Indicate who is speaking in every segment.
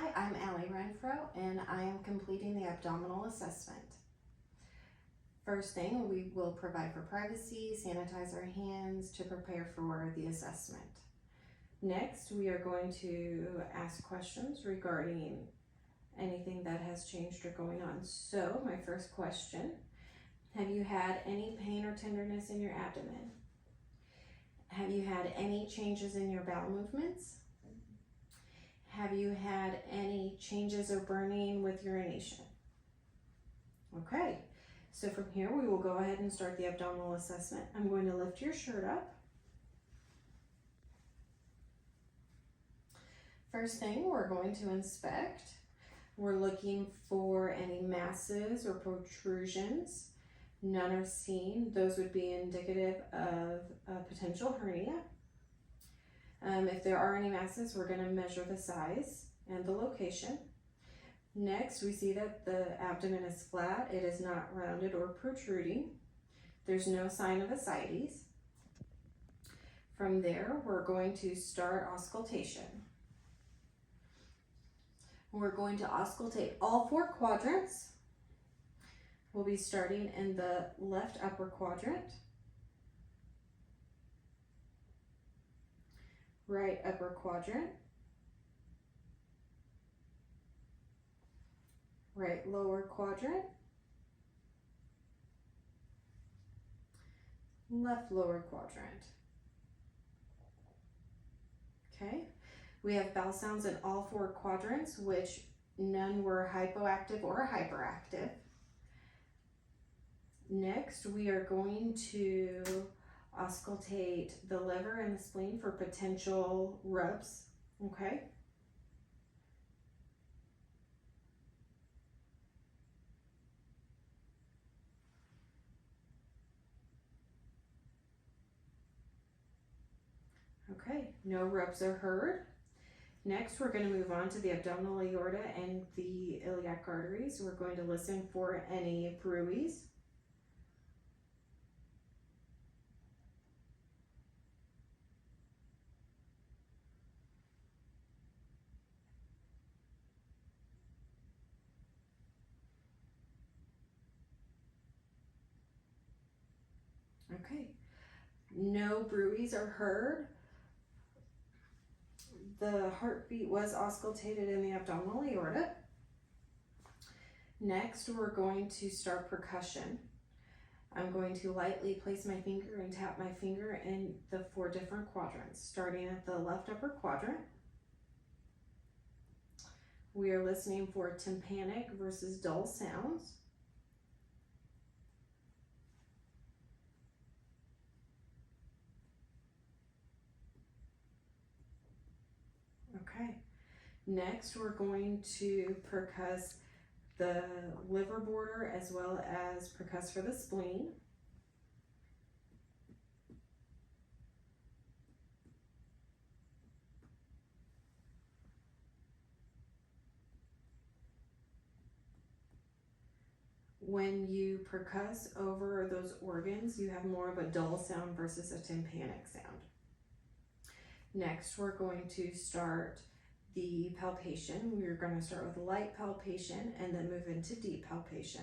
Speaker 1: Hi, I'm Allie Renfro, and I am completing the abdominal assessment. First thing, we will provide for privacy, sanitize our hands to prepare for the assessment. Next, we are going to ask questions regarding anything that has changed or going on. So, my first question, have you had any pain or tenderness in your abdomen? Have you had any changes in your bowel movements? Have you had any changes or burning with urination? Okay, so from here we will go ahead and start the abdominal assessment. I'm going to lift your shirt up. First thing, we're going to inspect. We're looking for any masses or protrusions. None are seen. Those would be indicative of a potential hernia. If there are any masses, we're going to measure the size and the location. Next, we see that the abdomen is flat. It is not rounded or protruding. There's no sign of ascites. From there, we're going to start auscultation. We're going to auscultate all four quadrants. We'll be starting in the left upper quadrant, right upper quadrant, right lower quadrant, left lower quadrant. Okay, we have bowel sounds in all four quadrants, which none were hypoactive or hyperactive. Next, we are going to auscultate the liver and the spleen for potential rubs, okay? Okay, no rubs are heard. Next, we're going to move on to the abdominal aorta and the iliac arteries. We're going to listen for any bruits. Okay, no bruits are heard. The heartbeat was auscultated in the abdominal aorta. Next, we're going to start percussion. I'm going to lightly place my finger and tap my finger in the four different quadrants, starting at the left upper quadrant. We are listening for tympanic versus dull sounds. Okay, next we're going to percuss the liver border as well as percuss for the spleen. When you percuss over those organs, you have more of a dull sound versus a tympanic sound. Next, we're going to start the palpation. We're going to start with light palpation and then move into deep palpation.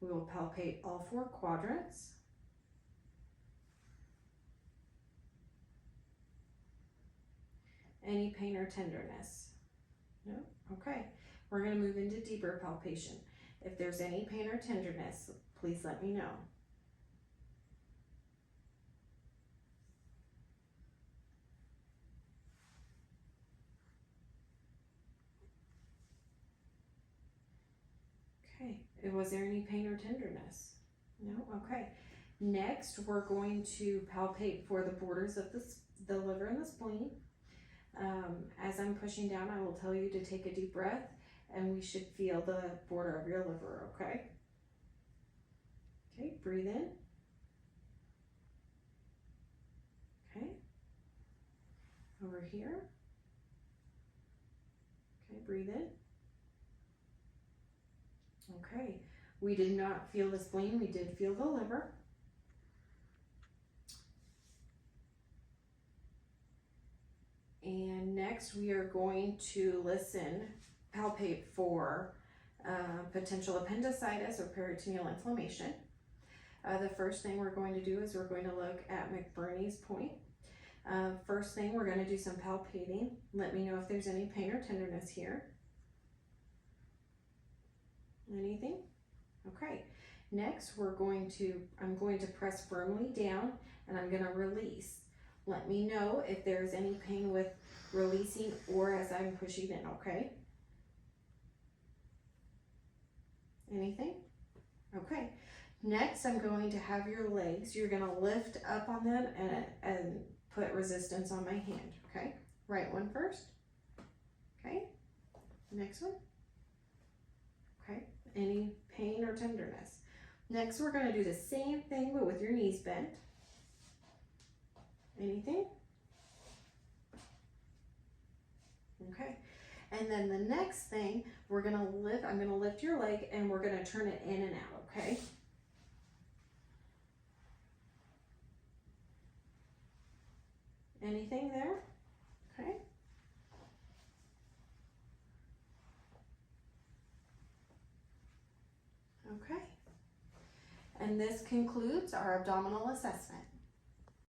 Speaker 1: We will palpate all four quadrants. Any pain or tenderness? No? Okay. We're going to move into deeper palpation. If there's any pain or tenderness, please let me know. Okay, was there any pain or tenderness? No? Okay. Next, we're going to palpate for the borders of the liver and the spleen. As I'm pushing down, I will tell you to take a deep breath, and we should feel the border of your liver, okay? Okay, breathe in. Okay. Over here. Okay, breathe in. Okay, we did not feel the spleen, we did feel the liver. And next, next we are going to palpate for potential appendicitis or peritoneal inflammation. The first thing we're going to do is we're going to look at McBurney's point. First thing, we're going to do some palpating. Let me know if there's any pain or tenderness here. Anything? Okay. Next, I'm going to press firmly down and I'm going to release. Let me know if there's any pain with releasing or as I'm pushing in, okay? Anything? Okay. Next, I'm going to have your legs. You're going to lift up on them and put resistance on my hand, okay? Right one first. Okay. Next one. Okay. Any pain or tenderness? Next, we're going to do the same thing, but with your knees bent. Anything? Okay. And then the next thing, I'm going to lift your leg and we're going to turn it in and out, okay? Anything there? Okay. Okay. And this concludes our abdominal assessment.